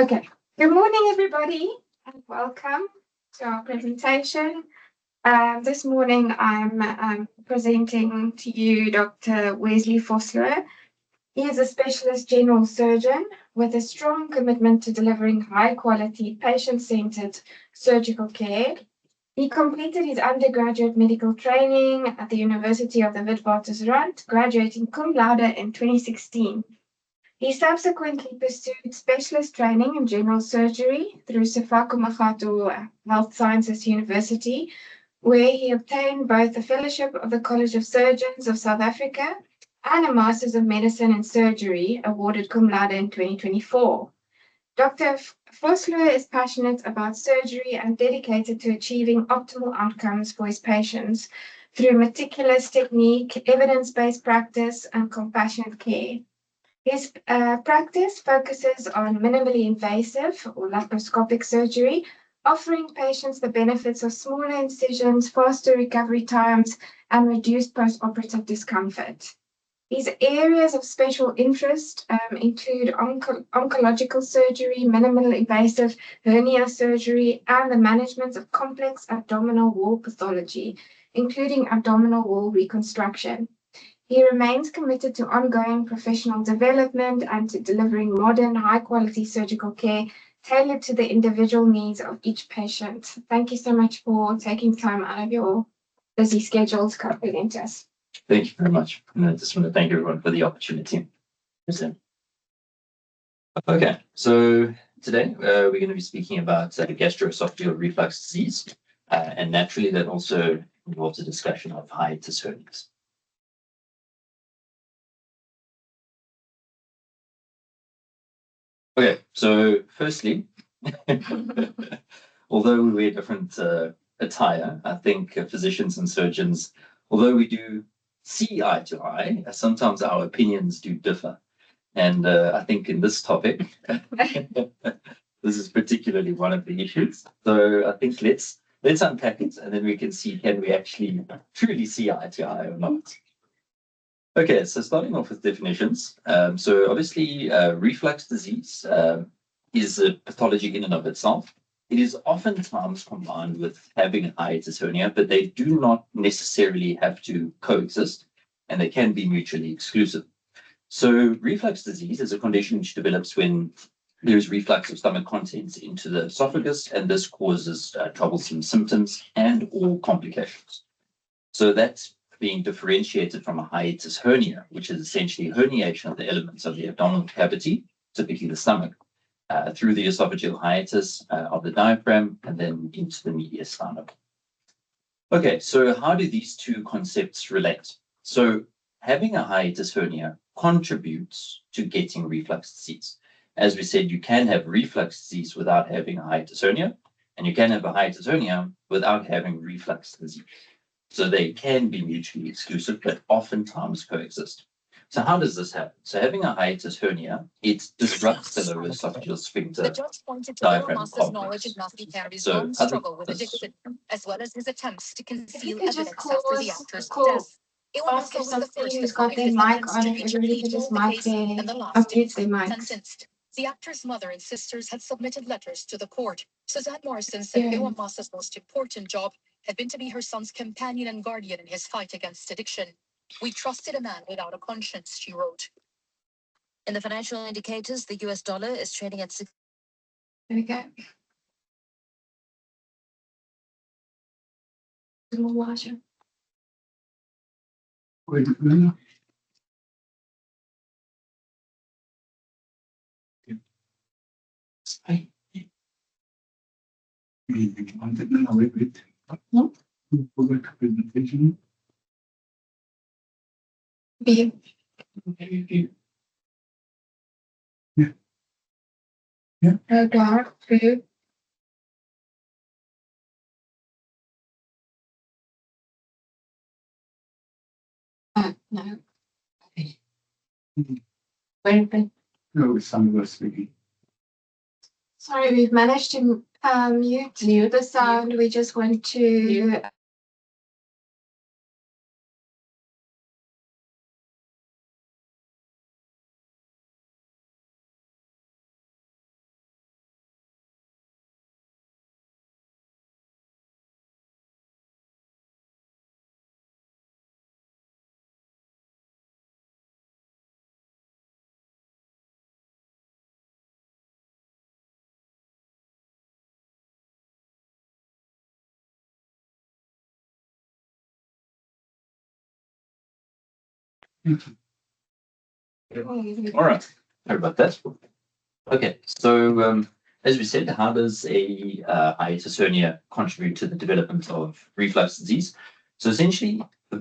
Okay, good morning, everybody, and welcome to our presentation. This morning, I'm presenting to you Dr. Wesley Vosloo. He is a specialist general surgeon with a strong commitment to delivering high-quality, patient-centered surgical care. He completed his undergraduate medical training at the University of the Witwatersrand, graduating cum laude in 2016. He subsequently pursued specialist training in general surgery through Sefako Makgatho Health Sciences University, where he obtained both a fellowship of the College of Surgeons of South Africa and a Masters of Medicine in Surgery, awarded cum laude in 2024. Dr. Vosloo is passionate about surgery and dedicated to achieving optimal outcomes for his patients through meticulous technique, evidence-based practice, and compassionate care. His practice focuses on minimally invasive or laparoscopic surgery, offering patients the benefits of smaller incisions, faster recovery times, and reduced postoperative discomfort. His areas of special interest include oncological surgery, minimal invasive hernia surgery, and the management of complex abdominal wall pathology, including abdominal wall reconstruction. He remains committed to ongoing professional development and to delivering modern, high-quality surgical care tailored to the individual needs of each patient. Thank you so much for taking time out of your busy schedule to come present to us. Thank you very much. And I just want to thank everyone for the opportunity. Okay, so today we're going to be speaking about gastroesophageal reflux disease, and naturally that also involves a discussion of hiatus hernias. Okay, so firstly, although we wear different attire, I think physicians and surgeons, although we do see eye to eye, sometimes our opinions do differ. And I think in this topic, this is particularly one of the issues. So I think let's unpack it, and then we can see, can we actually truly see eye to eye or not? Okay, so starting off with definitions. So obviously, reflux disease is a pathology in and of itself. It is oftentimes combined with having a hiatus hernia, but they do not necessarily have to coexist, and they can be mutually exclusive. So reflux disease is a condition which develops when there is reflux of stomach contents into the esophagus, and this causes troublesome symptoms and or complications. So that's being differentiated from a hiatus hernia, which is essentially herniation of the elements of the abdominal cavity, typically the stomach, through the esophageal hiatus of the diaphragm and then into the mediastinum. Okay, so how do these two concepts relate? So having a hiatus hernia contributes to getting reflux disease. As we said, you can have reflux disease without having a hiatus hernia, and you can have a hiatus hernia without having reflux disease. So they can be mutually exclusive, but oftentimes coexist. So how does this happen? So having a hiatus hernia, it disrupts the lower esophageal sphincter diaphragm complex. So struggle with addiction, as well as his attempts to conceal evidence after the actor's death. Ask if somebody who's got their mic on, if everybody could just mic unmute their mics. The actor's mother and sisters had submitted letters to the court. Suzanne Morrison said Massa's most important job had been to be her son's companion and guardian in his fight against addiction. We trusted a man without a conscience, she wrote. In the financial indicators, the US dollar is trading at 6. There we go. More water. Wait a minute. I wanted to know it. No. Forgot presentation. Yeah. Yeah. Dark food. No. Where? No, some was speaking. Sorry, we've managed to mute the sound. We just want to All right. Sorry about that. Okay, so as we said, how does a hiatus hernia contribute to the development of reflux disease? So essentially, the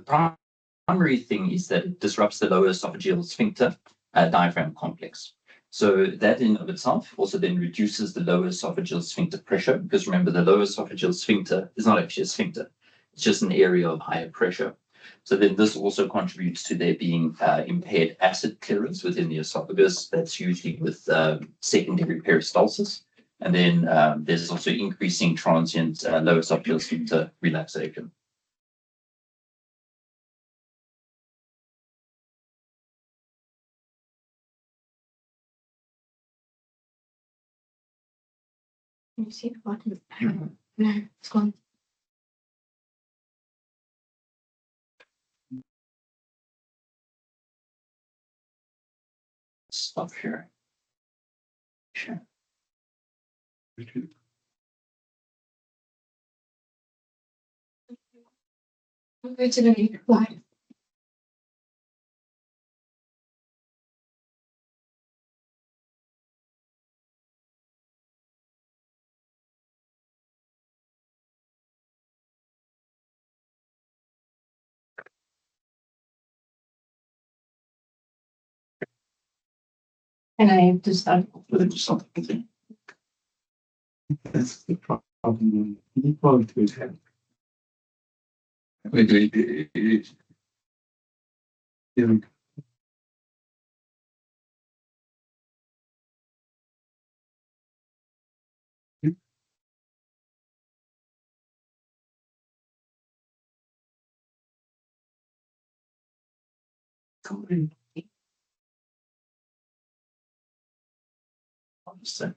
primary thing is that it disrupts the lower esophageal sphincter diaphragm complex. So that in of itself also then reduces the lower esophageal sphincter pressure, because remember, the lower esophageal sphincter is not actually a sphincter. It's just an area of higher pressure. So then this also contributes to there being impaired acid clearance within the esophagus. That's usually with secondary peristalsis. And then there's also increasing transient lower esophageal sphincter relaxation. Can you see the bottom? No, it's gone. Stop sharing. Sure. I'll go to the new slide. And I have to start. Something. That's the problem. You probably have. Wait. Yeah.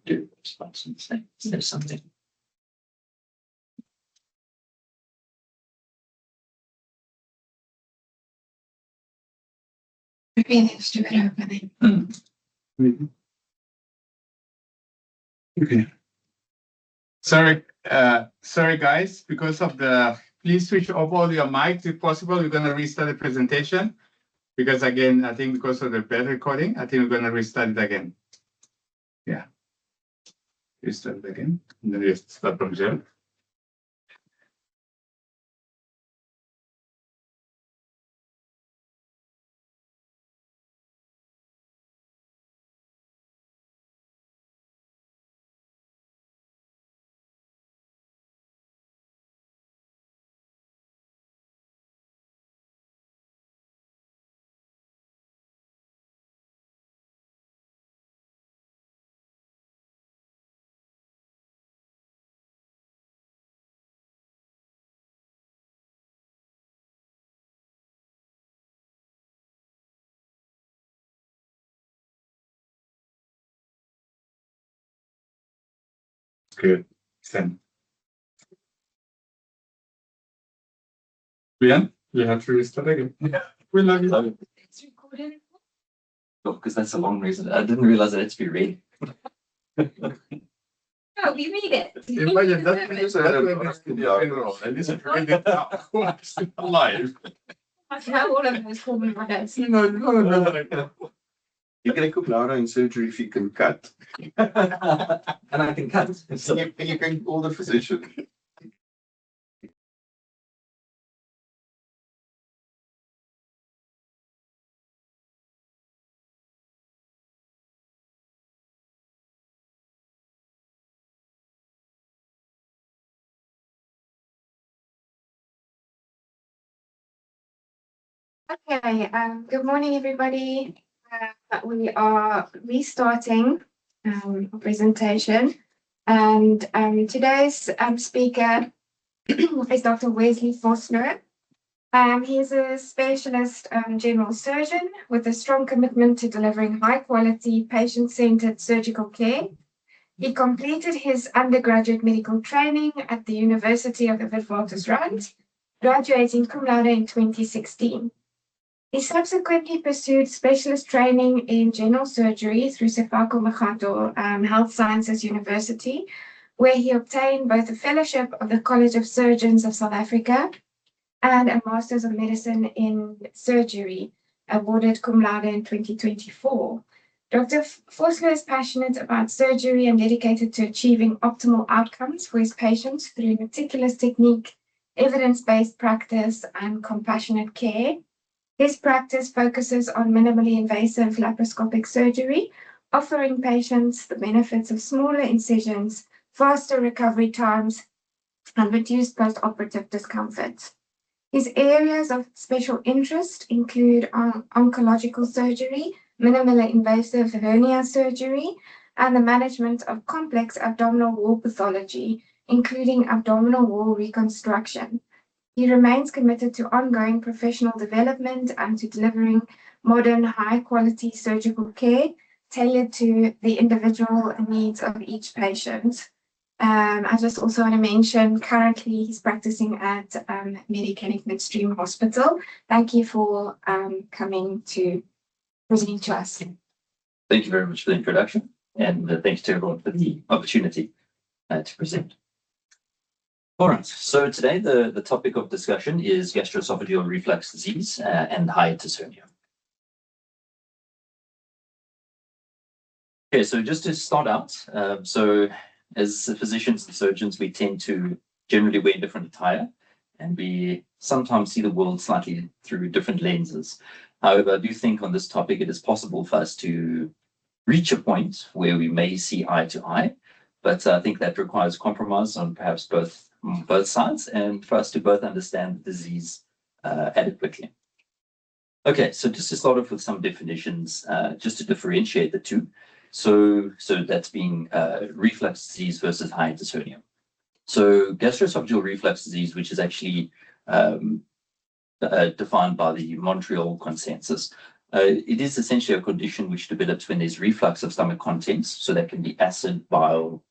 There's something. Okay, let's do it over then. Okay. Sorry guys, because of the, please switch off all your mics if possible. We're gonna restart the presentation. Because again, I think because of the bad recording, I think we're gonna restart it again. Yeah. Restart it again. And then just start from zero. Good. Send. Leon, you have to restart again. Yeah. We love you. It's recording. Oh, because that's a long reason. I didn't realize that it's be read. No, we read it. Imagine that producer had a funeral and this is read it out live. I have all of those for me, my notes. No. You can cook laude in surgery if you can cut. And I can cut. So You can call the physician. Okay, good morning, everybody. We are restarting our presentation, and today's speaker is Dr. Wesley Vosloo. He's a specialist general surgeon with a strong commitment to delivering high-quality, patient-centered surgical care. He completed his undergraduate medical training at the University of the Witwatersrand, graduating cum laude in 2016. He subsequently pursued specialist training in general surgery through Sefako Makgatho Health Sciences University, where he obtained both a fellowship of the College of Surgeons of South Africa and a Master's of Medicine in Surgery awarded cum laude in 2024. Dr. Vosloo is passionate about surgery and dedicated to achieving optimal outcomes for his patients through meticulous technique, evidence-based practice, and compassionate care. His practice focuses on minimally invasive laparoscopic surgery, offering patients the benefits of smaller incisions, faster recovery times, and reduced postoperative discomfort. His areas of special interest include oncological surgery, minimally invasive hernia surgery, and the management of complex abdominal wall pathology, including abdominal wall reconstruction. He remains committed to ongoing professional development and to delivering modern, high-quality surgical care tailored to the individual needs of each patient. I just also want to mention, currently he's practicing at MMed Midstream Hospital. Thank you for coming to present to us. Thank you very much for the introduction, and thanks to everyone for the opportunity to present. All right, so today the topic of discussion is gastroesophageal reflux disease and hiatus hernia. Okay, so just to start out, so as physicians and surgeons, we tend to generally wear different attire, and we sometimes see the world slightly through different lenses. However, I do think on this topic it is possible for us to reach a point where we may see eye to eye, but I think that requires compromise on perhaps both sides, and for us to both understand the disease adequately. Okay, so just to start off with some definitions, just to differentiate the two. So that's being reflux disease versus hiatus hernia. So gastroesophageal reflux disease, which is actually defined by the Montreal Consensus, it is essentially a condition which develops when there's reflux of stomach contents. So that can be acid, bile,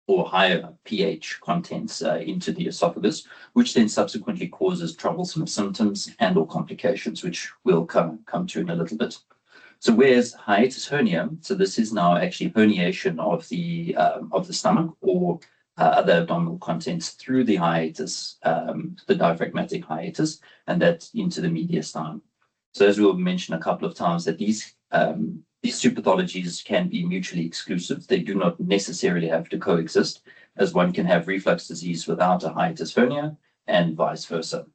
or higher pH contents into the esophagus, which then subsequently causes troublesome symptoms and or complications, which we'll come to in a little bit. So whereas hiatus hernia, so this is now actually herniation of the stomach or other abdominal contents through the hiatus, the diaphragmatic hiatus, and that into the mediastinum. So as we'll mention a couple of times, that these two pathologies can be mutually exclusive. They do not necessarily have to coexist, as one can have reflux disease without a hiatus hernia and vice versa.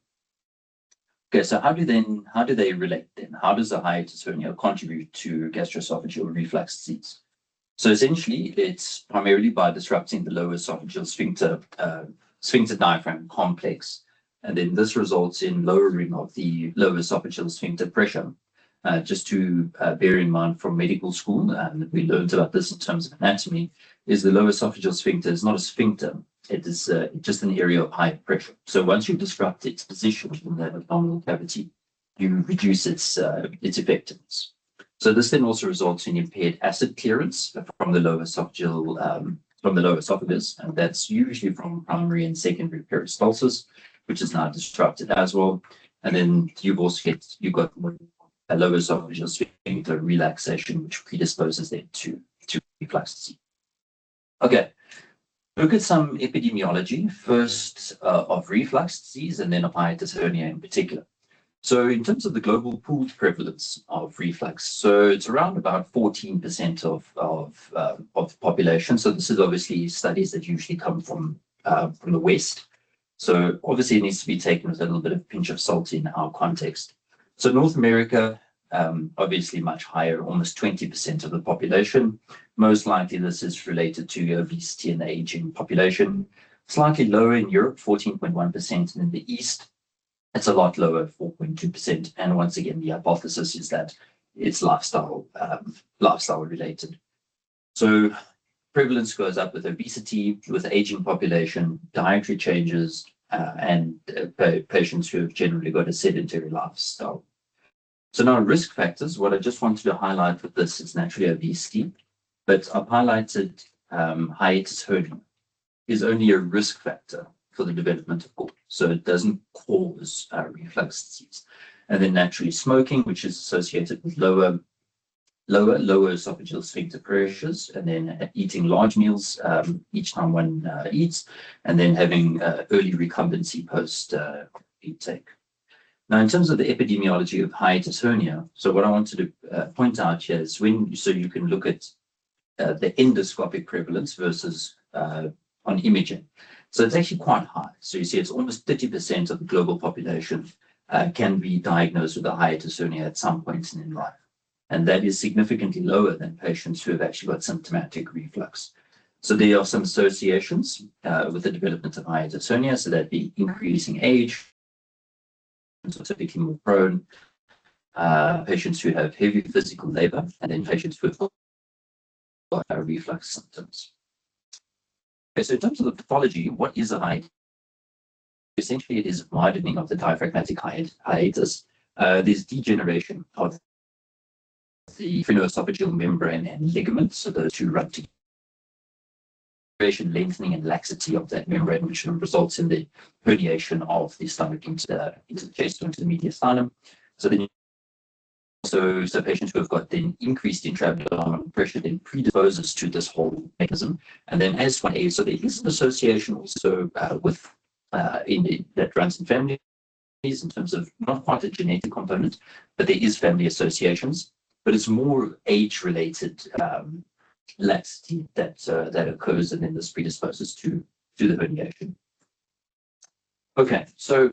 Okay, so how do they relate then? How does a hiatus hernia contribute to gastroesophageal reflux disease? So essentially, it's primarily by disrupting the lower esophageal sphincter diaphragm complex, and then this results in lowering of the lower esophageal sphincter pressure. Just to bear in mind from medical school, and we learned about this in terms of anatomy, is the lower esophageal sphincter is not a sphincter. It is just an area of high pressure. So once you disrupt its position in that abdominal cavity, you reduce its effectiveness. So this then also results in impaired acid clearance from the lower esophagus, and that's usually from primary and secondary peristalsis, which is now disrupted as well. And then you've got a lower esophageal sphincter relaxation, which predisposes them to reflux disease. Okay, look at some epidemiology first of reflux disease and then of hiatus hernia in particular. So in terms of the global pooled prevalence of reflux, so it's around about 14% of the population. So this is obviously studies that usually come from the West. So obviously it needs to be taken with a little bit of pinch of salt in our context. So North America, obviously much higher, almost 20% of the population. Most likely this is related to obesity and the aging population. Slightly lower in Europe, 14.1%, and in the East, it's a lot lower, 4.2%. And once again, the hypothesis is that it's lifestyle related. So prevalence goes up with obesity, with aging population, dietary changes, and patients who have generally got a sedentary lifestyle. So now risk factors, what I just wanted to highlight with this is naturally obesity, but I've highlighted hiatus hernia is only a risk factor for the development of GORD. So it doesn't cause reflux disease. And then naturally smoking, which is associated with lower esophageal sphincter pressures, and then eating large meals each time one eats, and then having early recumbency post intake. Now, in terms of the epidemiology of hiatus hernia, so what I wanted to point out here is so you can look at the endoscopic prevalence versus on imaging. So it's actually quite high. So you see it's almost 30% of the global population can be diagnosed with a hiatus hernia at some point in life. And that is significantly lower than patients who have actually got symptomatic reflux. So there are some associations with the development of hiatus hernia, so that the increasing age, are typically more prone, patients who have heavy physical labor, and then patients who have got reflux symptoms. Okay, so in terms of the pathology, what is a hiatus? Essentially, it is widening of the diaphragmatic hiatus. There's degeneration of the phrenoesophageal membrane and ligaments, so those two run together. Lengthening and laxity of that membrane, which results in the herniation of the stomach into the chest or into the mediastinum. So then, so patients who have got then increased intra-abdominal pressure then predisposes to this whole mechanism. And then as one age, so there is an association also with that runs in families in terms of not quite a genetic component, but there is family associations, but it's more age-related laxity that occurs, and then this predisposes to the herniation. Okay, so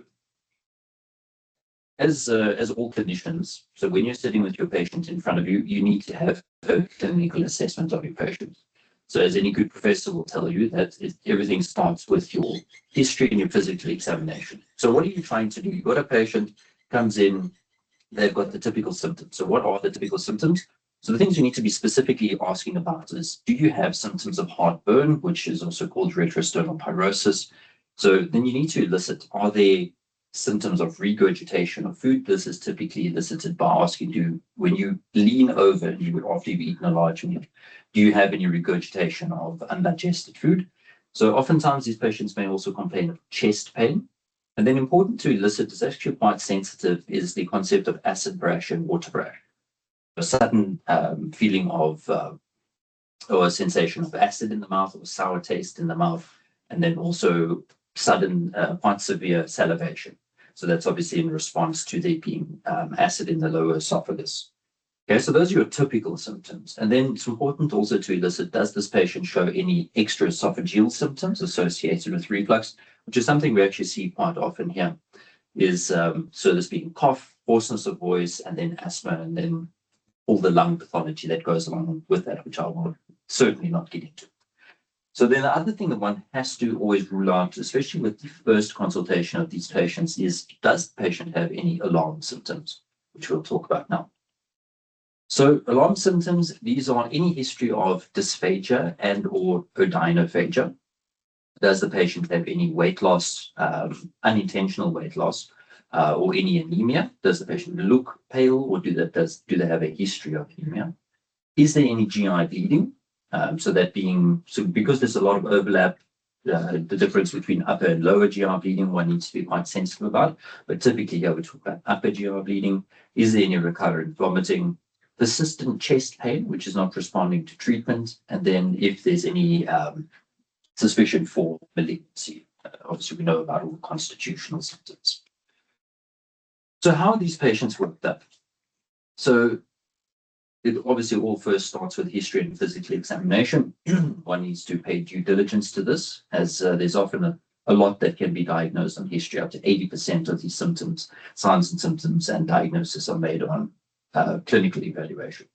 as all clinicians, so when you're sitting with your patient in front of you, you need to have a clinical assessment of your patient. So as any good professor will tell you, that everything starts with your history and your physical examination. So what are you trying to do? You've got a patient comes in, they've got the typical symptoms. So what are the typical symptoms? So the things you need to be specifically asking about is, do you have symptoms of heartburn, which is also called retrosternal pyrosis? So then you need to elicit, are there symptoms of regurgitation of food? This is typically elicited by asking, when you lean over after you've eaten a large meal, do you have any regurgitation of undigested food? So oftentimes these patients may also complain of chest pain. And then important to elicit, is actually quite sensitive, is the concept of acid brash and water brash. A sudden feeling of or a sensation of acid in the mouth or sour taste in the mouth, and then also sudden quite severe salivation. So that's obviously in response to there being acid in the lower esophagus. Okay, so those are your typical symptoms. And then it's important also to elicit, does this patient show any extra esophageal symptoms associated with reflux, which is something we actually see quite often here, is so this being cough, hoarseness of voice, and then asthma, and then all the lung pathology that goes along with that, which I will certainly not get into. So then the other thing that one has to always rule out, especially with the first consultation of these patients, is, does the patient have any alarm symptoms, which we'll talk about now. So alarm symptoms, these are any history of dysphagia and or odynophagia. Does the patient have any weight loss, unintentional weight loss, or any anemia? Does the patient look pale, or do they have a history of anemia? Is there any GI bleeding? So because there's a lot of overlap, the difference between upper and lower GI bleeding, one needs to be quite sensitive about. But typically, here we talk about upper GI bleeding. Is there any recurrent vomiting? Persistent chest pain, which is not responding to treatment, and then if there's any suspicion for malignancy. Obviously, we know about all the constitutional symptoms. So how are these patients worked up? So it obviously all first starts with history and physical examination. One needs to pay due diligence to this, as there's often a lot that can be diagnosed on history. Up to 80% of these symptoms, signs and symptoms, and diagnosis are made on clinical evaluation.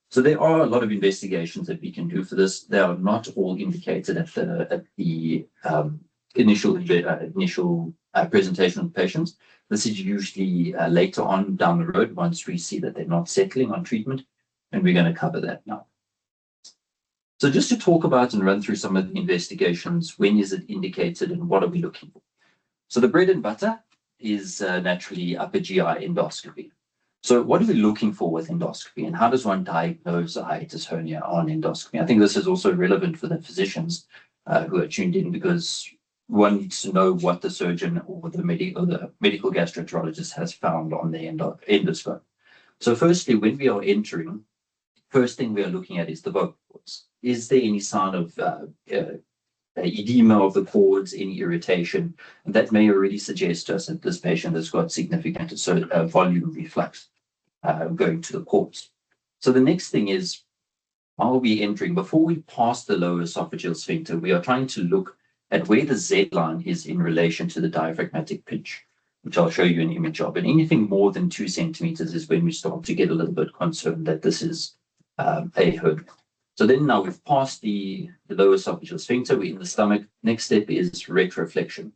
So there are a lot of investigations that we can do for this. They are not all indicated at the initial presentation of patients. This is usually later on down the road, once we see that they're not settling on treatment, and we're going to cover that now. So just to talk about and run through some of the investigations, when is it indicated and what are we looking for? So the bread and butter is naturally upper GI endoscopy. So what are we looking for with endoscopy, and how does one diagnose a hiatus hernia on endoscopy? I think this is also relevant for the physicians who are tuned in, because one needs to know what the surgeon or the medical gastroenterologist has found on the endoscope. So firstly, when we are entering, first thing we are looking at is the vocal cords. Is there any sign of edema of the cords, any irritation, and that may already suggest to us that this patient has got significant volume reflux going to the cords. So the next thing is, while we're entering, before we pass the lower esophageal sphincter, we are trying to look at where the Z line is in relation to the diaphragmatic pinch, which I'll show you an image of. And anything more than 2 centimeters is when we start to get a little bit concerned that this is a hernia. So then now we've passed the lower esophageal sphincter, we're in the stomach. Next step is retroflexion.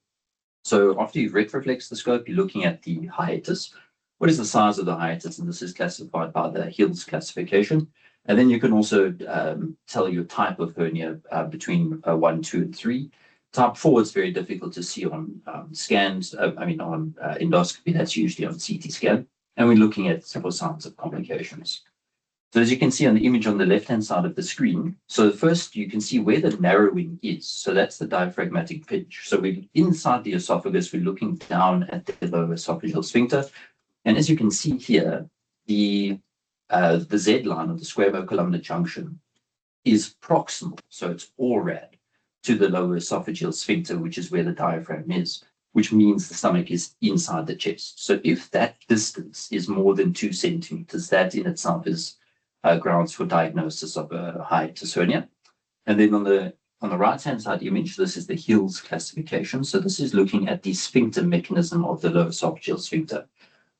So after you've retroflexed the scope, you're looking at the hiatus. What is the size of the hiatus? And this is classified by the Hills classification. And then you can also tell your type of hernia between 1, 2, and 3. Type 4 is very difficult to see on scans, on endoscopy. That's usually on CT scan. And we're looking at several signs of complications. So as you can see on the image on the left-hand side of the screen, so first you can see where the narrowing is. So that's the diaphragmatic pinch. So we're inside the esophagus, we're looking down at the lower esophageal sphincter. And as you can see here, the Z line of the squamo-columnar junction is proximal, so it's ORAD, to the lower esophageal sphincter, which is where the diaphragm is, which means the stomach is inside the chest. So if that distance is more than 2 centimeters, that in itself is grounds for diagnosis of a hiatus hernia. And then on the right-hand side image, this is the Hills classification. So this is looking at the sphincter mechanism of the lower esophageal sphincter.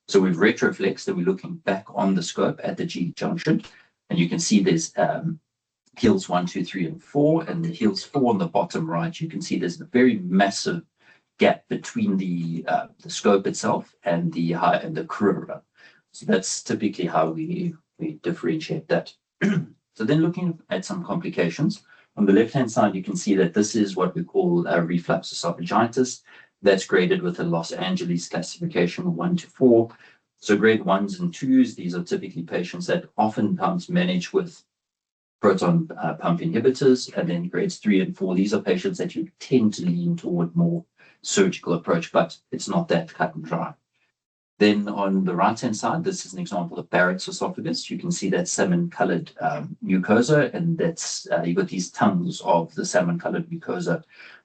So we've retroflexed and we're looking back on the scope at the G junction. And you can see there's Hills 1, 2, 3, and 4. And the Hills 4 on the bottom right, you can see there's a very massive gap between the scope itself and the crura. So that's typically how we differentiate that. So then looking at some complications, on the left-hand side, you can see that this is what we call reflux esophagitis. That's graded with a Los Angeles classification 1 to 4. So grade 1s and 2s, these are typically patients that oftentimes manage with proton pump inhibitors. And then grades 3 and 4, these are patients that you tend to lean toward more surgical approach, but it's not that cut and dry. Then on the right-hand side, this is an example of Barrett's esophagus. You can see that salmon-colored mucosa, and that's you've got these tongues of the salmon-colored mucosa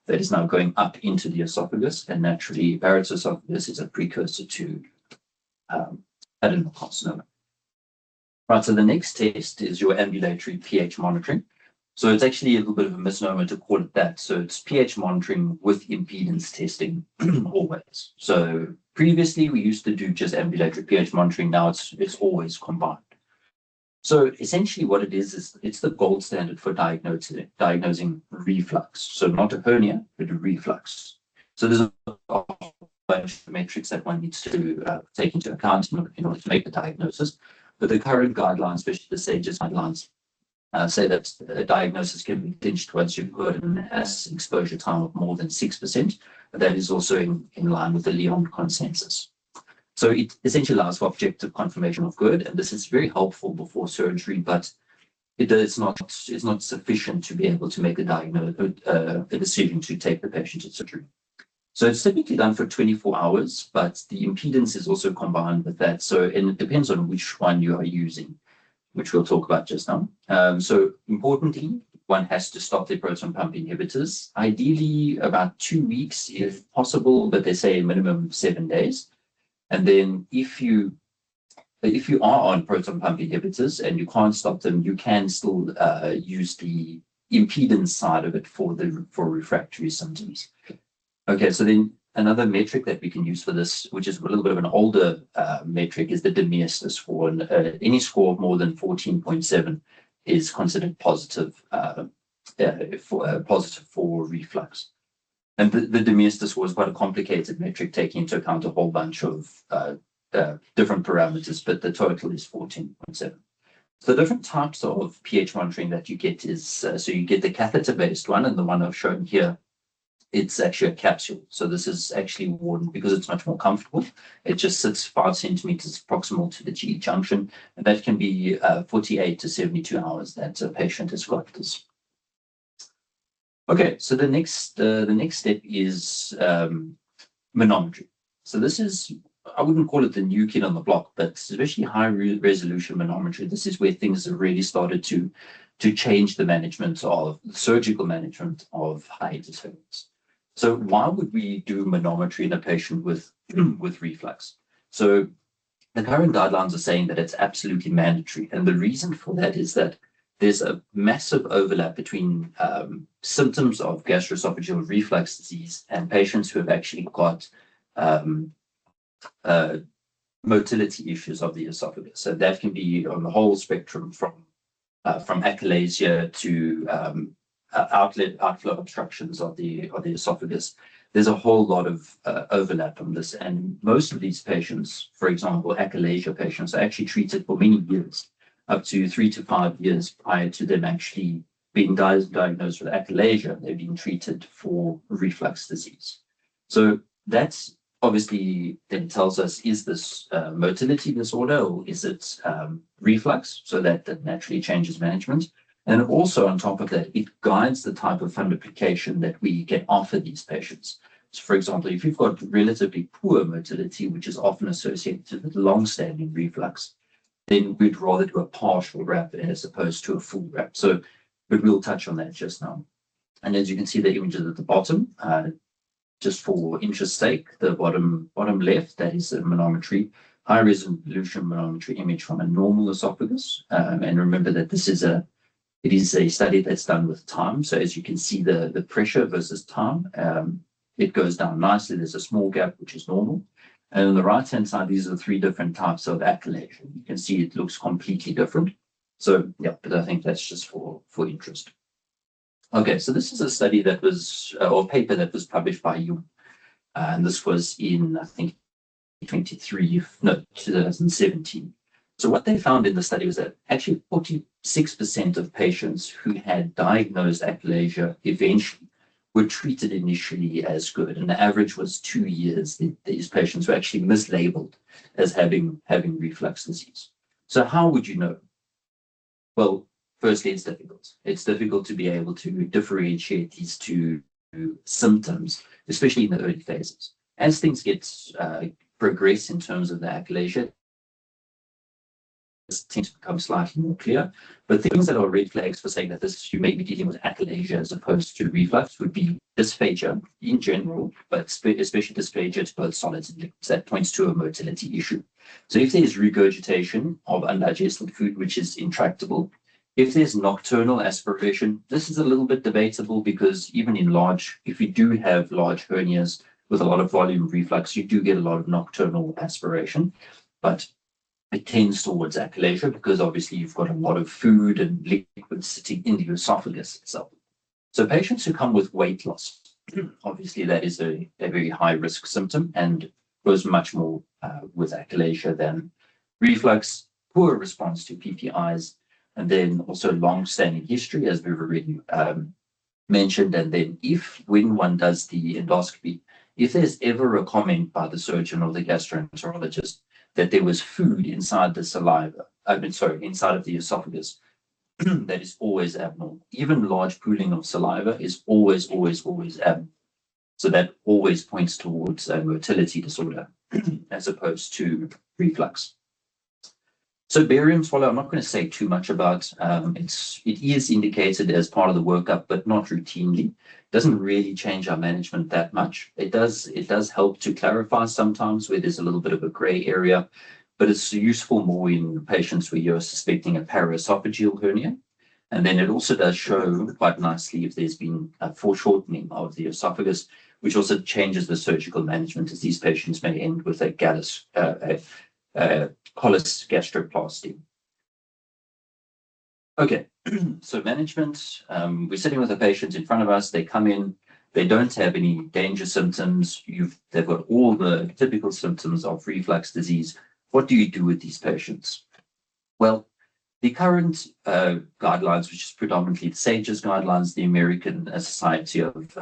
that is now going up into the esophagus. And naturally, Barrett's esophagus is a precursor to adenocarcinoma. Right, so the next test is your ambulatory pH monitoring. So it's actually a little bit of a misnomer to call it that. So it's pH monitoring with impedance testing always. So previously we used to do just ambulatory pH monitoring. Now it's always combined. So essentially what it is it's the gold standard for diagnosing reflux. So not a hernia, but a reflux. So there's a bunch of metrics that one needs to take into account in order to make the diagnosis. But the current guidelines, especially the SAGES guidelines, say that a diagnosis can be clinched once you've got an acid exposure time of more than 6%. That is also in line with the Lyon consensus. So it essentially allows for objective confirmation of good, and this is very helpful before surgery, but it's not sufficient to be able to make a decision to take the patient to surgery. So it's typically done for 24 hours, but the impedance is also combined with that. So, and it depends on which one you are using, which we'll talk about just now. So importantly, one has to stop their proton pump inhibitors, ideally about 2 weeks if possible, but they say a minimum of 7 days. And then if you are on proton pump inhibitors and you can't stop them, you can still use the impedance side of it for refractory symptoms. Okay, so then another metric that we can use for this, which is a little bit of an older metric, is the Domestos score. And any score of more than 14.7 is considered positive for reflux. And the Domestos score is quite a complicated metric, taking into account a whole bunch of different parameters, but the total is 14.7. So the different types of pH monitoring that you get is, so you get the catheter-based one, and the one I've shown here, it's actually a capsule. So this is actually worn because it's much more comfortable. It just sits 5 centimeters proximal to the G junction, and that can be 48 to 72 hours that a patient has got this. Okay, so the next step is manometry. So this is, I wouldn't call it the new kid on the block, but especially high resolution manometry. This is where things have really started to to change the surgical management of hiatus hernias. So why would we do manometry in a patient with reflux? So the current guidelines are saying that it's absolutely mandatory. And the reason for that is that there's a massive overlap between symptoms of gastroesophageal reflux disease and patients who have actually got motility issues of the esophagus. So that can be on the whole spectrum from achalasia to outflow obstructions of the esophagus. There's a whole lot of overlap on this, and most of these patients, for example, achalasia patients, are actually treated for many years, up to 3 to 5 years prior to them actually being diagnosed with achalasia. They've been treated for reflux disease. So that's obviously then tells us, is this motility disorder or is it reflux? So that naturally changes management. And also on top of that, it guides the type of fundoplication that we can offer these patients. So for example, if you've got relatively poor motility, which is often associated with long-standing reflux, then we'd rather do a partial wrap as opposed to a full wrap. So, but we'll touch on that just now. And as you can see the images at the bottom, just for interest's sake, the bottom left, that is a manometry, high resolution manometry image from a normal esophagus. And remember that it is a study that's done with time. So as you can see, the pressure versus time, it goes down nicely. There's a small gap, which is normal. And on the right-hand side, these are 3 different types of achalasia. You can see it looks completely different. So yeah, but I think that's just for interest. Okay, so this is a study that was, or paper that was published by you. And this was in, I think, 2017. So what they found in the study was that actually 46% of patients who had diagnosed achalasia eventually were treated initially as good. And the average was 2 years. These patients were actually mislabeled as having reflux disease. So how would you know? Well, firstly, it's difficult. It's difficult to be able to differentiate these two symptoms, especially in the early phases. As things get progress in terms of the achalasia, this tends to become slightly more clear. But things that are red flags for saying that you may be dealing with achalasia as opposed to reflux would be dysphagia in general, but especially dysphagia to both solids and liquids. That points to a motility issue. So if there's regurgitation of undigested food, which is intractable, if there's nocturnal aspiration, this is a little bit debatable because even if you do have large hernias with a lot of volume reflux, you do get a lot of nocturnal aspiration, but it tends towards achalasia because obviously you've got a lot of food and liquid sitting in the esophagus itself. So patients who come with weight loss, obviously that is a very high risk symptom and goes much more with achalasia than reflux, poor response to PPIs, and then also long-standing history, as we've already mentioned. And then when one does the endoscopy, if there's ever a comment by the surgeon or the gastroenterologist that there was food inside the inside of the esophagus, that is always abnormal. Even large pooling of saliva is always abnormal. So that always points towards a motility disorder as opposed to reflux. So barium swallow, I'm not going to say too much about. It is indicated as part of the workup, but not routinely. It doesn't really change our management that much. It does help to clarify sometimes where there's a little bit of a gray area, but it's useful more in patients where you're suspecting a paraesophageal hernia. And then it also does show quite nicely if there's been a foreshortening of the esophagus, which also changes the surgical management, as these patients may end with a collis gastroplasty. Okay, so management, we're sitting with a patient in front of us, they come in, they don't have any danger symptoms, they've got all the typical symptoms of reflux disease. What do you do with these patients? Well, the current guidelines, which is predominantly the SAGES guidelines, the American Society of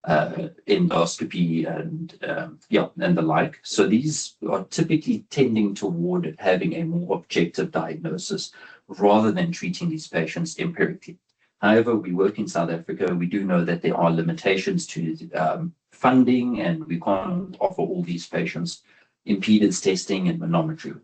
Endoscopy and the like. So these are typically tending toward having a more objective diagnosis rather than treating these patients empirically. However, we work in South Africa. We do know that there are limitations to funding, and we can't offer all these patients impedance testing and manometry.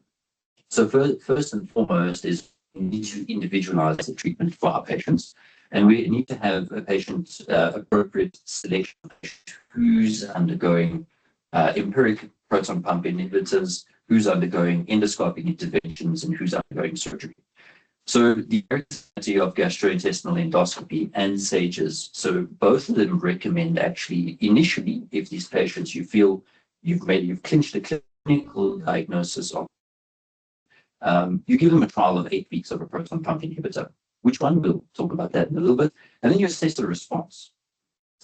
So first and foremost is need to individualize the treatment for our patients. And we need to have a patient appropriate selection of patient who's undergoing empiric proton pump inhibitors, who's undergoing endoscopic interventions, and who's undergoing surgery. So the Society of Gastrointestinal Endoscopy and SAGES, so both of them recommend actually initially, if these patients you feel you've clinched a clinical diagnosis of, you give them a trial of 8 weeks of a proton pump inhibitor. Which one? We'll talk about that in a little bit. And then you assess the response.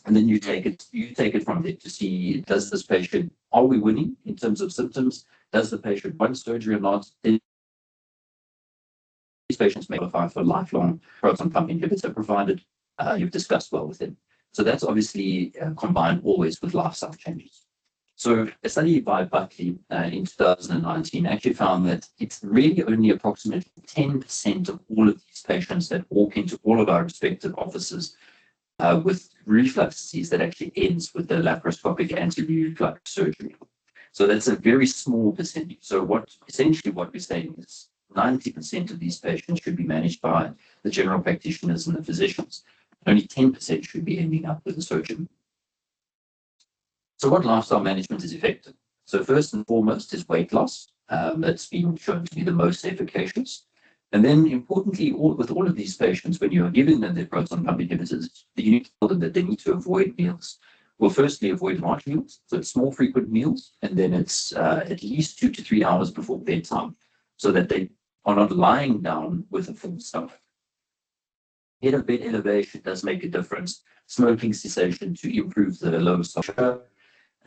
And then you take it from there to see, does this patient, are we winning in terms of symptoms? Does the patient want surgery or not? These patients may qualify for lifelong proton pump inhibitor, provided you've discussed well with them. So that's obviously combined always with lifestyle changes. So a study by Buckley in 2019 actually found that it's really only approximately 10% of all of these patients that walk into all of our respective offices with reflux disease that actually ends with the laparoscopic anti-reflux surgery. So that's a very small percentage. So essentially what we're saying is 90% of these patients should be managed by the general practitioners and the physicians. Only 10% should be ending up with a surgeon. So what lifestyle management is effective? So first and foremost is weight loss. That's been shown to be the most efficacious. And then importantly, with all of these patients, when you are giving them their proton pump inhibitors, you need to tell them that they need to avoid meals. Well, firstly, avoid large meals. So it's small, frequent meals. And then it's at least 2 to 3 hours before bedtime so that they are not lying down with a full stomach. Head of bed elevation does make a difference. Smoking cessation to improve the low sugar.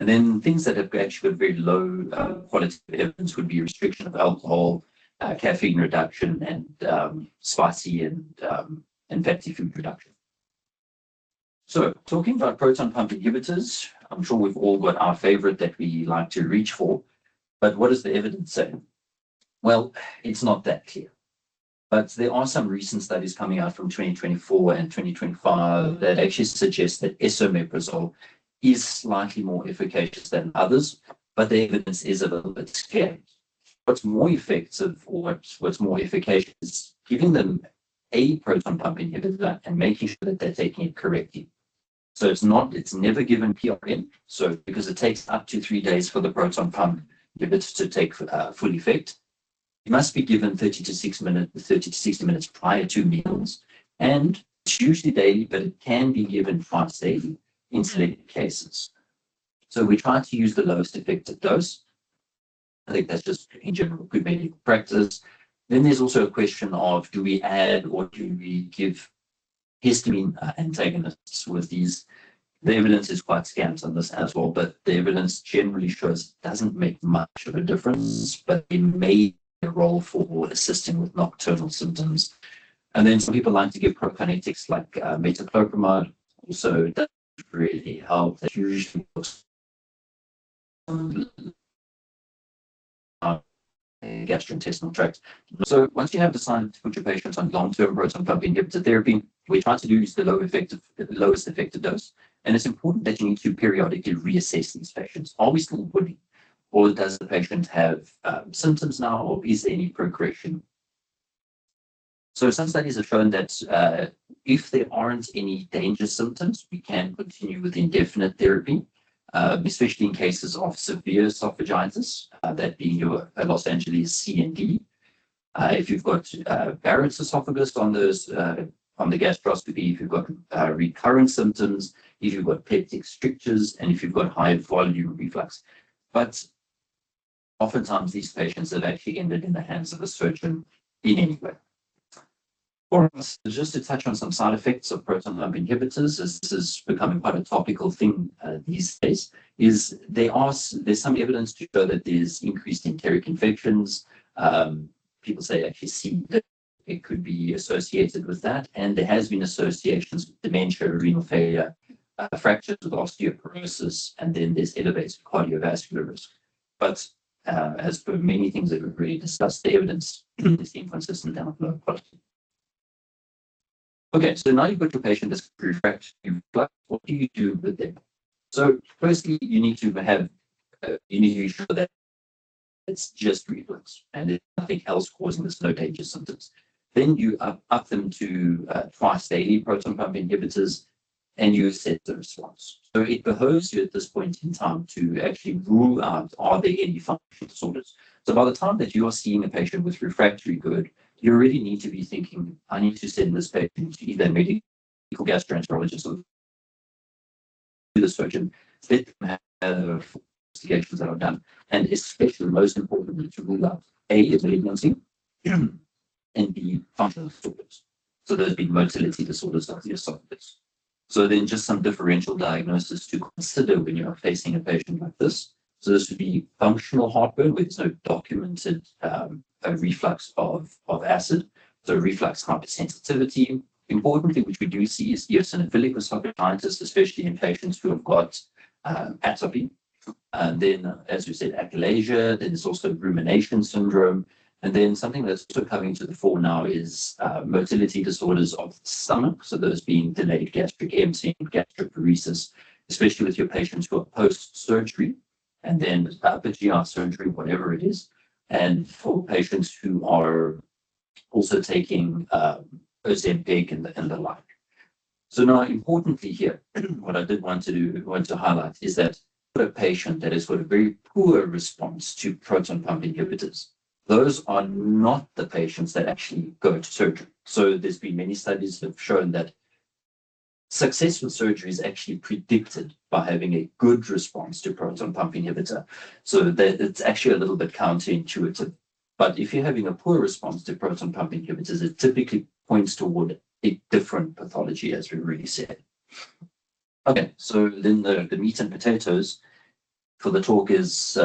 And then things that have actually got very low quality evidence would be restriction of alcohol, caffeine reduction, and spicy and fatty food reduction. So talking about proton pump inhibitors, I'm sure we've all got our favorite that we like to reach for. But what does the evidence say? Well, it's not that clear. But there are some recent studies coming out from 2024 and 2025 that actually suggest that esomeprazole is slightly more efficacious than others, but the evidence is a little bit scant. What's more effective or what's more efficacious is giving them a proton pump inhibitor and making sure that they're taking it correctly. So it's never given PRN. So because it takes up to 3 days for the proton pump inhibitor to take full effect, it must be given 30 to 60 minutes prior to meals. And it's usually daily, but it can be given twice daily in selected cases. So we try to use the lowest effective dose. I think that's just in general good medical practice. Then there's also a question of, do we add or do we give histamine antagonists with these? The evidence is quite scant on this as well, but the evidence generally shows it doesn't make much of a difference, but it may a role for assisting with nocturnal symptoms. And then some people like to give prokinetics like metoclopramide. Also, that really help. That usually gastrointestinal tract. So once you have decided to put your patients on long-term proton pump inhibitor therapy, we try to use the lowest effective dose. And it's important that you need to periodically reassess these patients. Are we still winning? Or does the patient have symptoms now, or is there any progression? So some studies have shown that if there aren't any danger symptoms, we can continue with indefinite therapy, especially in cases of severe esophagitis, that being your Los Angeles C and D. If you've got Barrett's esophagus on the gastroscopy, if you've got recurrent symptoms, if you've got peptic strictures, and if you've got high volume reflux. But oftentimes these patients have actually ended in the hands of a surgeon in any way. For us, just to touch on some side effects of proton pump inhibitors, as this is becoming quite a topical thing these days, is there's some evidence to show that there's increased enteric infections. People say actually see that it could be associated with that, and there has been associations with dementia, renal failure, fractures with osteoporosis, and then there's elevated cardiovascular risk. But as for many things that we've already discussed, the evidence is inconsistent and of low quality. Okay, so now you've got your patient that's refractory reflux. What do you do with them? So firstly, you need to be sure that it's just reflux and there's nothing else causing this, no danger symptoms. Then you up them to twice daily proton pump inhibitors, and you assess the response. So it behoves you at this point in time to actually rule out, are there any functional disorders? So by the time that you are seeing a patient with refractory GERD, you already need to be thinking, I need to send this patient to either a medical gastroenterologist or the surgeon, let them have investigations that are done, and especially most importantly to rule out A, malignancy, and B, functional disorders. So those being motility disorders of the esophagus. So then just some differential diagnosis to consider when you're facing a patient like this. So this would be functional heartburn where there's no documented reflux of acid. So reflux hypersensitivity. Importantly, which we do see is eosinophilic esophagitis, especially in patients who have got atopy. And then, as we said, achalasia. Then there's also rumination syndrome. And then something that's also coming to the fore now is motility disorders of the stomach. So those being delayed gastric emptying, gastric paresis, especially with your patients who are post-surgery, and then upper GI surgery, whatever it is. And for patients who are also taking Ozempic and the like. So now, importantly here, what I did want to highlight is that for a patient that has got a very poor response to proton pump inhibitors, those are not the patients that actually go to surgery. So there's been many studies that have shown that success with surgery is actually predicted by having a good response to proton pump inhibitor. So that it's actually a little bit counterintuitive. But if you're having a poor response to proton pump inhibitors, it typically points toward a different pathology, as we already said. Okay, so then the meat and potatoes for the talk is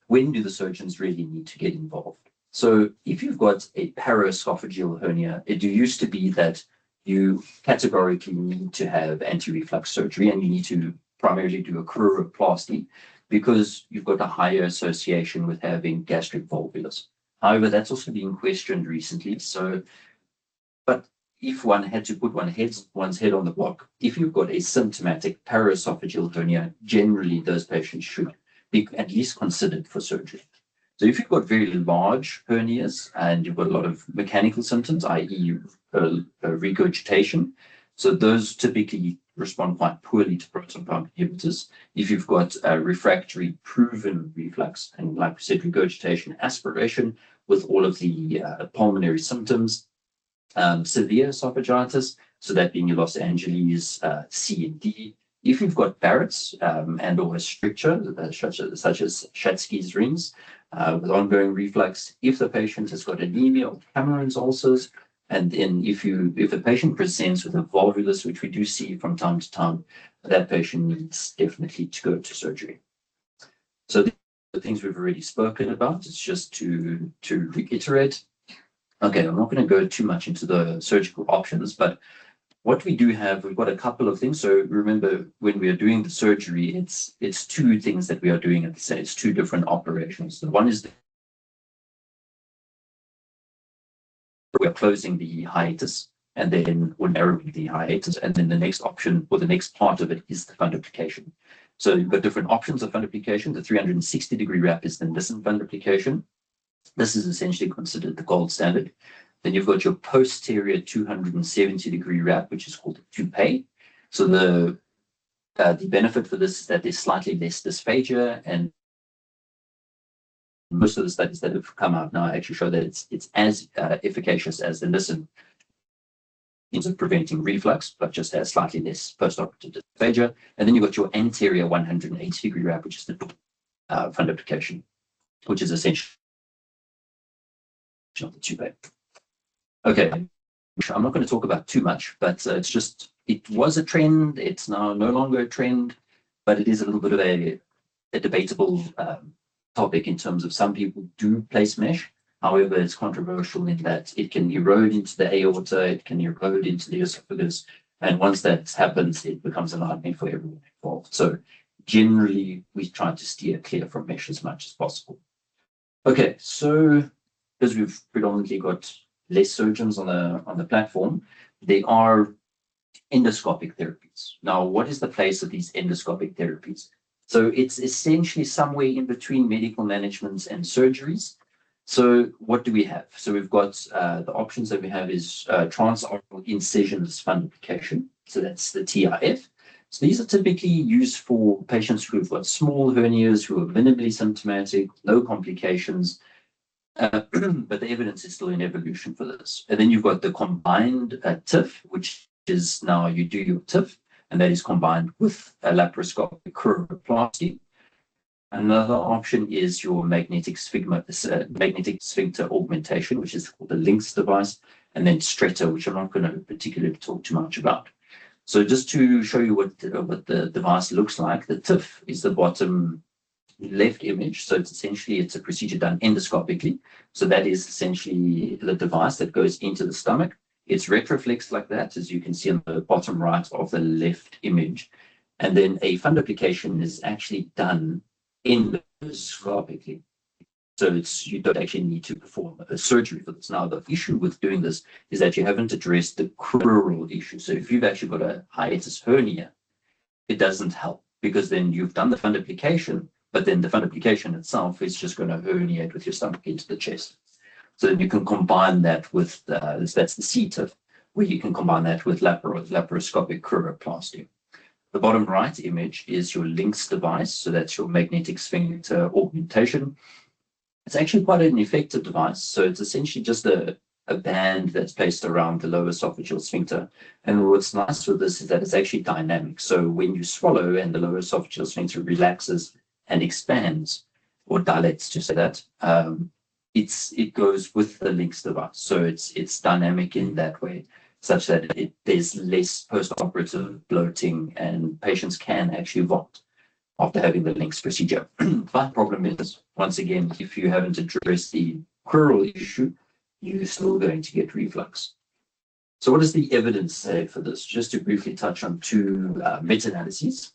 when do the surgeons really need to get involved? So if you've got a paraesophageal hernia, it used to be that you categorically need to have anti-reflux surgery and you need to primarily do a cruroplasty because you've got a higher association with having gastric volvulus. However, that's also been questioned recently. So, but if one had to put one's head on the block, if you've got a symptomatic paraesophageal hernia, generally those patients should be at least considered for surgery. So if you've got very large hernias and you've got a lot of mechanical symptoms, i.e. regurgitation, so those typically respond quite poorly to proton pump inhibitors. If you've got refractory proven reflux, and like we said, regurgitation, aspiration with all of the pulmonary symptoms, severe esophagitis, so that being your Los Angeles C and D. If you've got Barrett's and or a stricture, such as Schatzki's rings, with ongoing reflux, if the patient has got anemia or Cameron's ulcers, and then if the patient presents with a volvulus, which we do see from time to time, that patient needs definitely to go to surgery. So the things we've already spoken about, it's just to reiterate. Okay, I'm not going to go too much into the surgical options, but what we do have, we've got a couple of things. So remember, when we are doing the surgery, it's two things that we are doing at the same. It's two different operations. So one is we are closing the hiatus, and then we're narrowing the hiatus, and then the next option or the next part of it is the fundoplication. So you've got different options of fundoplication. The 360-degree wrap is the Nissen fundoplication. This is essentially considered the gold standard. Then you've got your posterior 270-degree wrap, which is called a toupee. So the benefit for this is that there's slightly less dysphagia, and most of the studies that have come out now actually show that it's as efficacious as the Nissen in terms of preventing reflux, but just has slightly less postoperative dysphagia. And then you've got your anterior 180-degree wrap, which is the fundoplication, which is essentially of the toupee. Okay, I'm not going to talk about too much, but it was a trend. It's now no longer a trend, but it is a little bit of a debatable topic in terms of some people do place mesh. However, it's controversial in that it can erode into the aorta, it can erode into the esophagus, and once that happens, it becomes a nightmare for everyone involved. So generally, we try to steer clear from mesh as much as possible. Okay, so because we've predominantly got less surgeons on the platform, they are endoscopic therapies. Now, what is the place of these endoscopic therapies? So it's essentially somewhere in between medical management and surgeries. So what do we have? So we've got the options that we have is transoral incisions fundoplication. So that's the TIF. So these are typically used for patients who've got small hernias, who are minimally symptomatic, no complications, but the evidence is still in evolution for this. And then you've got the combined TIF, which is now you do your TIF, and that is combined with a laparoscopic curvoplasty. Another option is your magnetic sphincter augmentation, which is called the LINX device, and then Stretta, which I'm not going to particularly talk too much about. So just to show you what the device looks like, the TIF is the bottom left image. So it's a procedure done endoscopically. So that is essentially the device that goes into the stomach. It's retroflexed like that, as you can see on the bottom right of the left image. And then a fundoplication is actually done endoscopically. So you don't actually need to perform a surgery for this. Now, the issue with doing this is that you haven't addressed the crural issue. So if you've actually got a hiatus hernia, it doesn't help because then you've done the fundoplication, but then the fundoplication itself is just going to herniate with your stomach into the chest. So then you can combine that with, that's the CTIF, where you can combine that with laparoscopic curvoplasty. The bottom right image is your LINX device. So that's your magnetic sphincter augmentation. It's actually quite an effective device. So it's essentially just a band that's placed around the lower esophageal sphincter. And what's nice with this is that it's actually dynamic. So when you swallow and the lower esophageal sphincter relaxes and expands, or dilates to say that, it goes with the LINX device. So it's dynamic in that way, such that there's less post-operative bloating and patients can actually vomit after having the LINX procedure. But problem is, once again, if you haven't addressed the crural issue, you're still going to get reflux. So what does the evidence say for this? Just to briefly touch on two meta-analyses.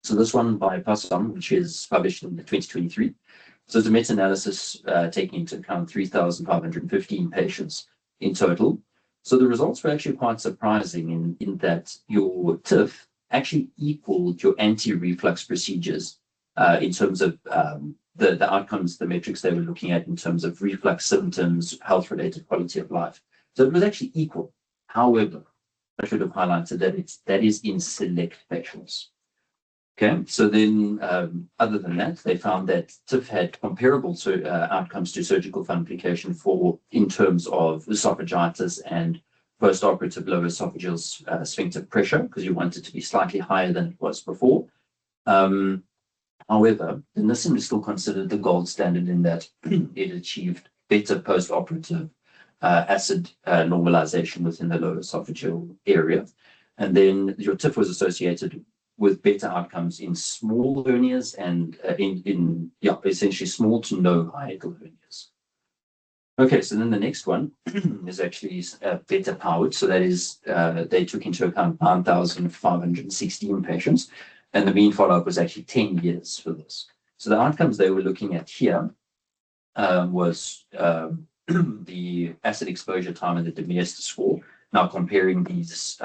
So this one by Passam, which is published in 2023. So it's a meta-analysis taking into account 3,515 patients in total. So the results were actually quite surprising in that your TIF actually equaled your anti-reflux procedures in terms of the outcomes, the metrics they were looking at in terms of reflux symptoms, health-related quality of life. So it was actually equal. However, I should have highlighted that is in select patients. Okay, so then other than that, they found that TIF had comparable outcomes to surgical fundoplication in terms of esophagitis and post-operative lower esophageal sphincter pressure, because you want it to be slightly higher than it was before. However, the Nissen is still considered the gold standard in that it achieved better post-operative acid normalization within the lower esophageal area. And then your TIF was associated with better outcomes in small hernias and essentially small to no hiatal hernias. Okay, so then the next one is actually better powered. So that is, they took into account 9,516 patients, and the mean follow-up was actually 10 years for this. So the outcomes they were looking at here was the acid exposure time and the Demiester score. Now comparing these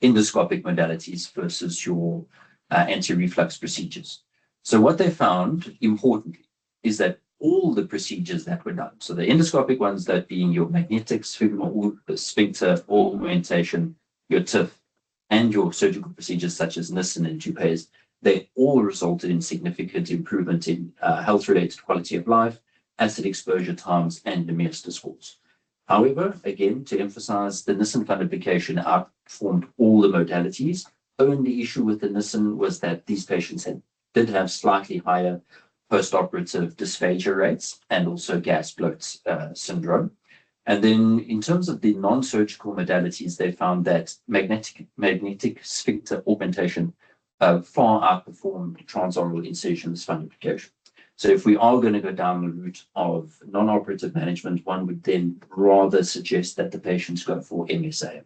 endoscopic modalities versus your anti-reflux procedures. So what they found, importantly, is that all the procedures that were done, so the endoscopic ones, that being your magnetic sphincter augmentation, your TIF, and your surgical procedures such as Nissen and Dupes, they all resulted in significant improvement in health-related quality of life, acid exposure times, and Demiester scores. However, again, to emphasize, the Nissen fundoplication outperformed all the modalities. Only issue with the Nissen was that these patients did have slightly higher post-operative dysphagia rates and also gas bloat syndrome. And then in terms of the non-surgical modalities, they found that magnetic sphincter augmentation far outperformed transoral incisions fundoplication. So if we are going to go down the route of non-operative management, one would then rather suggest that the patients go for MSA.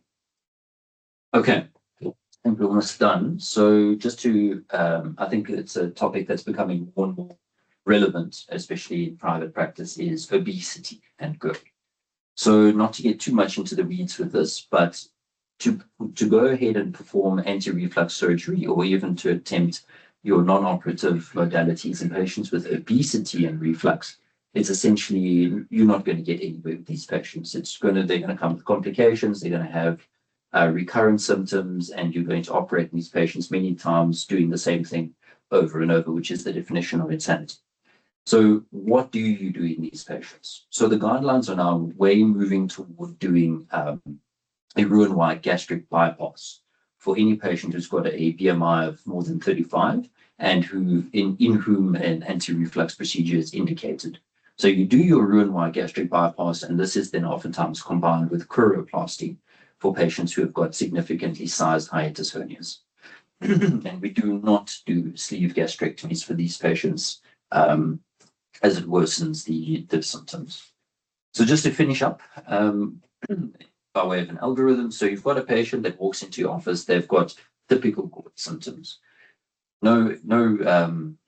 Okay, I think we're almost done. So just to, I think it's a topic that's becoming more and more relevant, especially in private practice, is obesity and GERD. So not to get too much into the weeds with this, but to go ahead and perform anti-reflux surgery or even to attempt your non-operative modalities in patients with obesity and reflux it's essentially you're not going to get anywhere with these patients. They're going to come with complications. They're going to have recurrent symptoms, and you're going to operate in these patients many times doing the same thing over and over, which is the definition of insanity. So what do you do in these patients? So the guidelines are now way moving toward doing a Roux-en-Y gastric bypass for any patient who's got a BMI of more than 35 and in whom an anti-reflux procedure is indicated. So you do your Roux-en-Y gastric bypass, and this is then oftentimes combined with chorioplasty for patients who have got significantly sized hiatus hernias. And we do not do sleeve gastrectomies for these patients as it worsens the symptoms. So just to finish up, by way of an algorithm, so you've got a patient that walks into your office, they've got typical GORD symptoms. No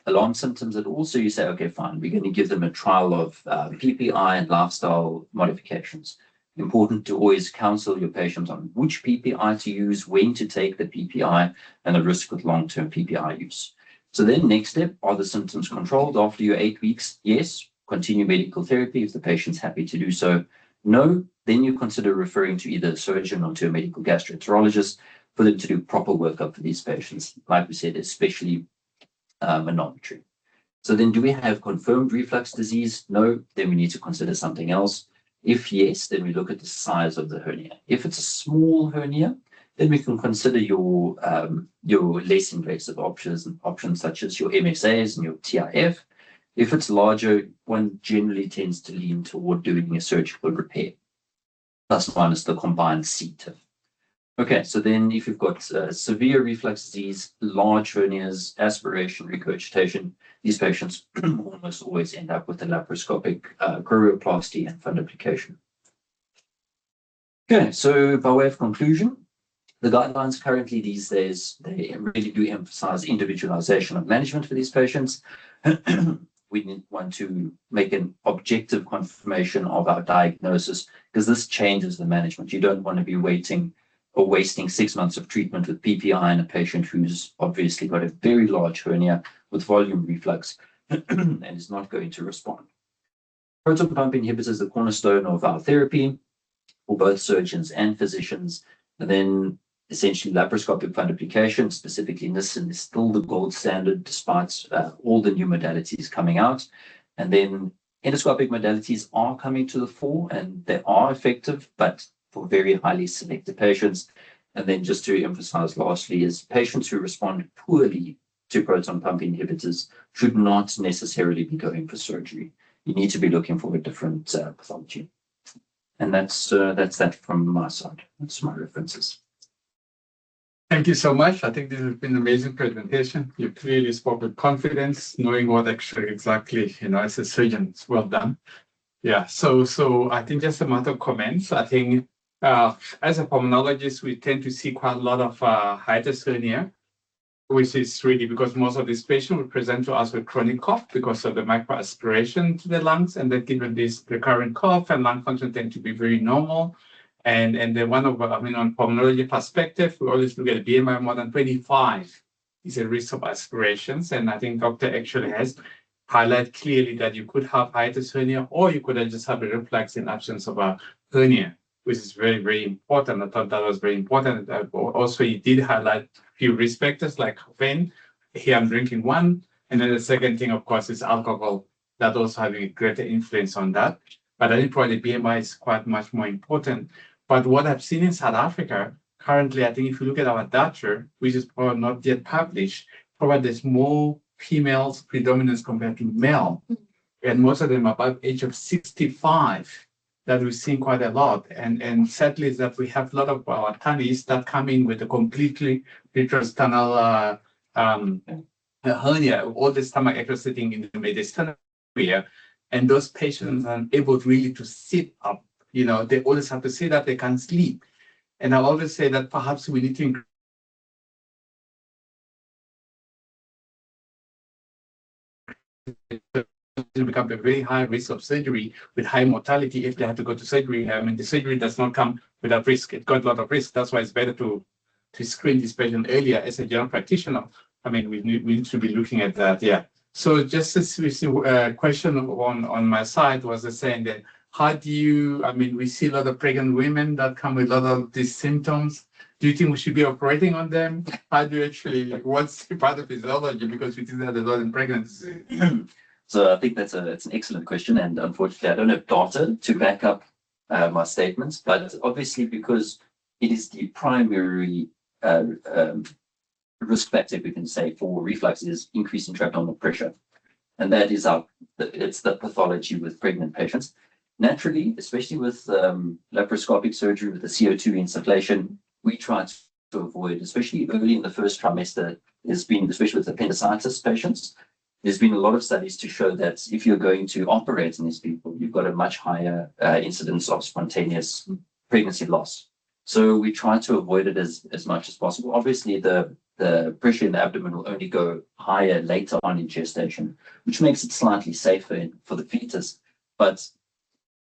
alarm symptoms at all. So you say, okay, fine, we're going to give them a trial of PPI and lifestyle modifications. Important to always counsel your patient on which PPI to use, when to take the PPI, and the risk with long-term PPI use. So then next step, are the symptoms controlled after your 8 weeks? Yes, continue medical therapy if the patient's happy to do so. No, then you consider referring to either a surgeon or to a medical gastroenterologist for them to do proper workup for these patients. Like we said, especially manometry. So then do we have confirmed reflux disease? No, then we need to consider something else. If yes, then we look at the size of the hernia. If it's a small hernia, then we can consider your less invasive options such as your MSAs and your TIF. If it's larger, one generally tends to lean toward doing a surgical repair, plus minus the combined CTIF. Okay, so then if you've got severe reflux disease, large hernias, aspiration, regurgitation, these patients almost always end up with a laparoscopic chorioplasty and fundoplication. Okay, so by way of conclusion, the guidelines currently these days, they really do emphasize individualization of management for these patients. We want to make an objective confirmation of our diagnosis because this changes the management. You don't want to be waiting or wasting 6 months of treatment with PPI in a patient who's obviously got a very large hernia with volume reflux and is not going to respond. Proton pump inhibitors is the cornerstone of our therapy for both surgeons and physicians. And then essentially laparoscopic fundoplication, specifically Nissen, is still the gold standard despite all the new modalities coming out. And then endoscopic modalities are coming to the fore and they are effective, but for very highly selected patients. And then just to emphasize lastly is patients who respond poorly to proton pump inhibitors should not necessarily be going for surgery. You need to be looking for a different pathology. And that's that from my side. That's my references. Thank you so much. I think this has been an amazing presentation. You clearly spoke with confidence, knowing what actually exactly, as a surgeon, it's well done. Yeah, so I think just a matter of comments. I think as a pulmonologist, we tend to see quite a lot of hiatus hernia, which is really because most of these patients will present to us with chronic cough because of the microaspiration to the lungs, and then given this recurrent cough and lung function tend to be very normal. And then on pulmonology perspective, we always look at BMI more than 25 is a risk of aspirations. And I think Dr. actually has highlighted clearly that you could have hiatus hernia or you could just have a reflux in absence of a hernia, which is very, very important. I thought that was very important. Also, you did highlight a few risk factors like caffeine. Here I'm drinking one. And then the second thing, of course, is alcohol. That also having a greater influence on that. But I think probably BMI is quite much more important. But what I've seen in South Africa, currently, I think if you look at our data, which is probably not yet published, probably there's more females predominance compared to male. And most of them above age of 65 that we've seen quite a lot. And sadly is that we have a lot of our attorneys that come in with a completely retrosternal hernia, all the stomach actually sitting in the mediastinal area. And those patients are able really to sit up. They always have to say that they can't sleep. And I always say that perhaps we need to become a very high risk of surgery with high mortality if they have to go to surgery. I mean, the surgery does not come without risk. It got a lot of risk. That's why it's better to screen this patient earlier as a general practitioner. I mean, we need to be looking at that. Yeah. So just a question on my side was the saying that how do you, I mean, we see a lot of pregnant women that come with a lot of these symptoms. Do you think we should be operating on them? How do you actually, what's the pathophysiology? Because we see that a lot in pregnancy. So I think it's an excellent question, and unfortunately, I don't have data to back up my statements. But obviously, because it is the primary risk factor, we can say, for reflux is increasing abdominal pressure, and that is it's the pathology with pregnant patients. Naturally, especially with laparoscopic surgery with the CO2 insufflation, we try to avoid, especially early in the first trimester. There's been, especially with appendicitis patients, there's been a lot of studies to show that if you're going to operate on these people, you've got a much higher incidence of spontaneous pregnancy loss. So we try to avoid it as much as possible. Obviously, the pressure in the abdomen will only go higher later on in gestation, which makes it slightly safer for the fetus. But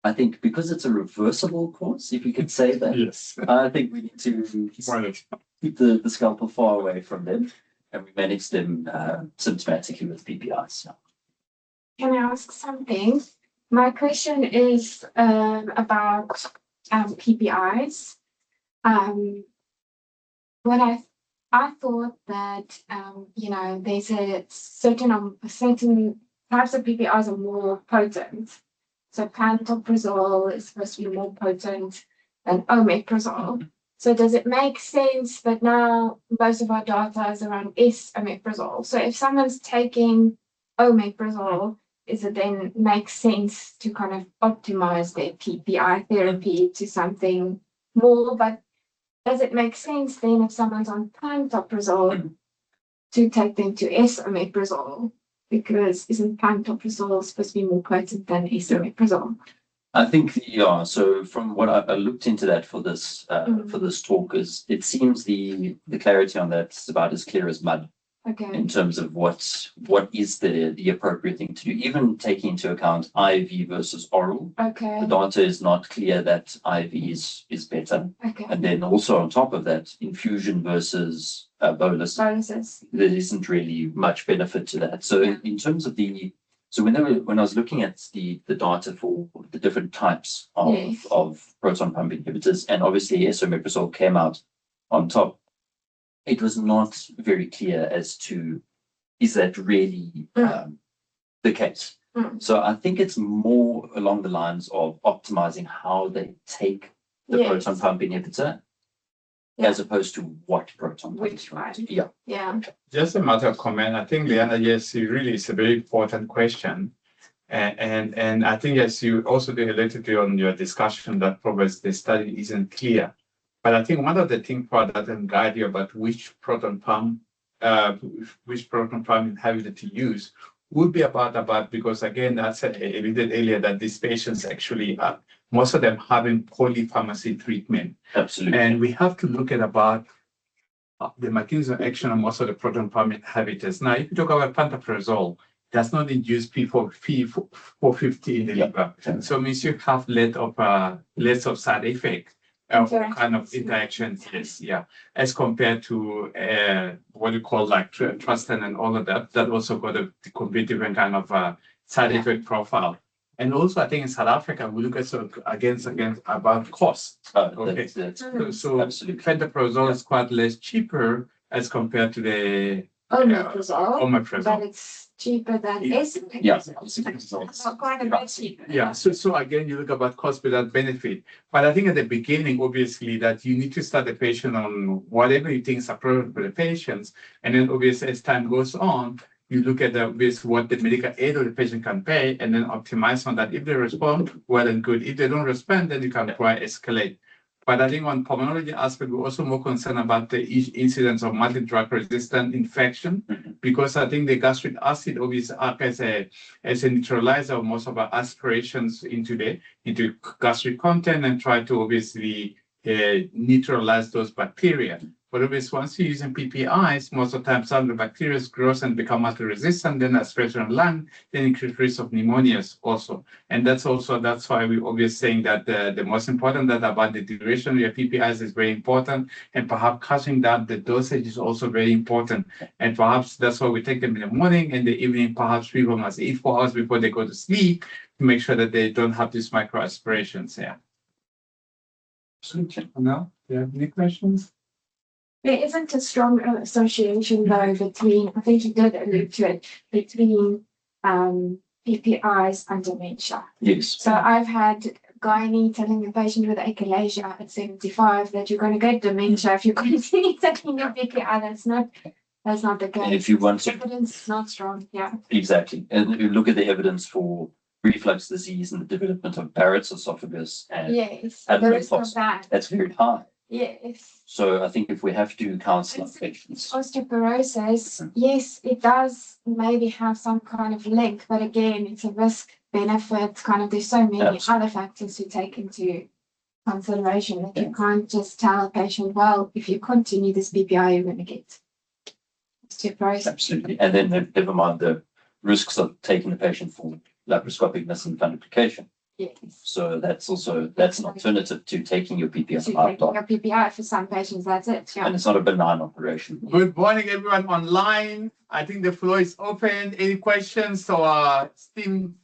I think because it's a reversible cause, if you could say that, Yes. I think we need to keep the scalpel far away from them, and we manage them symptomatically with PPIs. Can I ask something? My question is about PPIs. When I thought that there's a certain types of PPIs are more potent. So pantoprazole is supposed to be more potent than omeprazole. So does it make sense that now most of our data is around S-omeprazole? So if someone's taking omeprazole, is it then makes sense to kind of optimize their PPI therapy to something more? But does it make sense then if someone's on pantoprazole to take them to S-omeprazole? Because isn't pantoprazole supposed to be more potent than esomeprazole? I think so from what I looked into that for this talk, is it seems the clarity on that is about as clear as mud. Okay. In terms of what is the appropriate thing to do, even taking into account IV versus oral. Okay. The data is not clear that IV is better. Okay. And then also on top of that, infusion versus bolus. Boluses. There isn't really much benefit to that. So in terms of when I was looking at the data for the different types of proton pump inhibitors, and obviously esomeprazole came out on top, it was not very clear as to is that really the case. So I think it's more along the lines of optimizing how they take the proton pump inhibitor as opposed to what proton pump. Which one? Yeah. Just a matter of comment. I think, Leanna, yes, it really is a very important question. And I think, yes, you also related to on your discussion that probably the study isn't clear. But I think one of the things for that and guide you about which proton pump inhibitor to use would be about because again, that's alluded earlier that these patients actually are most of them having polypharmacy treatment. Absolutely. And we have to look at about the mechanism of action of most of the proton pump inhibitors. Now, if you talk about pantoprazole, does not induce P450 in the liver. So it means you have less of side effect. Kind of interactions, as compared to what you call like Trustan and all of that. That also got a completely different kind of side effect profile. And also, I think in South Africa, we look at against about cost. Okay, so pantoprazole is quite less cheaper as compared to the omeprazole. But it's cheaper than esomeprazole. Quite a bit cheaper. Yeah. So again, you look about cost without benefit. But I think at the beginning, obviously, that you need to start the patient on whatever you think is appropriate for the patients, and then obviously as time goes on, you look at what the medical aid of the patient can pay, and then optimize on that. If they respond, well and good. If they don't respond, then you can try escalate. But I think on pulmonology aspect, we're also more concerned about the incidence of multi-drug resistant infection, because I think the gastric acid obviously acts as a neutralizer of most of our aspirations into gastric content and try to obviously neutralize those bacteria. But obviously, once you're using PPIs, most of the time some of the bacteria grows and become multi-resistant, then especially on lung, then increase risk of pneumonias also. And that's why we always saying that the most important that about the duration of your PPIs is very important, and perhaps cutting down the dosage is also very important. And perhaps that's why we take them in the morning and the evening. Perhaps people must eat 4 hours before they go to sleep to make sure that they don't have these micro aspirations. Yeah. No? Do you have any questions? There isn't a strong association though between, I think you did allude to it, between PPIs and dementia. Yes. So I've had gynae telling a patient with achalasia at 75 that you're going to get dementia if you continue taking your PPI. That's not the case. And if you want to, Evidence is not strong. Yeah. exactly. And if you look at the evidence for reflux disease and the development of Barrett's esophagus and Yes. and The weight risk of loss, that. that's very high. Yes. So I think if we have to counsel our patients, Osteoporosis, yes, it does maybe have some kind of link, but again, it's a risk benefit kind of. There's so many Absolutely. other factors to take into consideration that you can't just tell a patient, well, if you continue this PPI, you're going to get osteoporosis. absolutely. And then never mind the risks of taking the patient for laparoscopic fundoplication. Yes. So that's an alternative to taking your PPI So out. taking your PPI for some patients, that's it. Yeah. And it's not a benign operation. Good morning, everyone online. I think the floor is open. Any questions? So our esteemed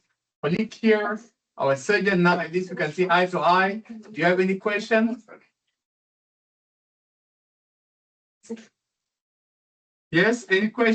colleague here, our surgeon now, at least we can see eye to eye. Do you have any questions? Yes, any questions?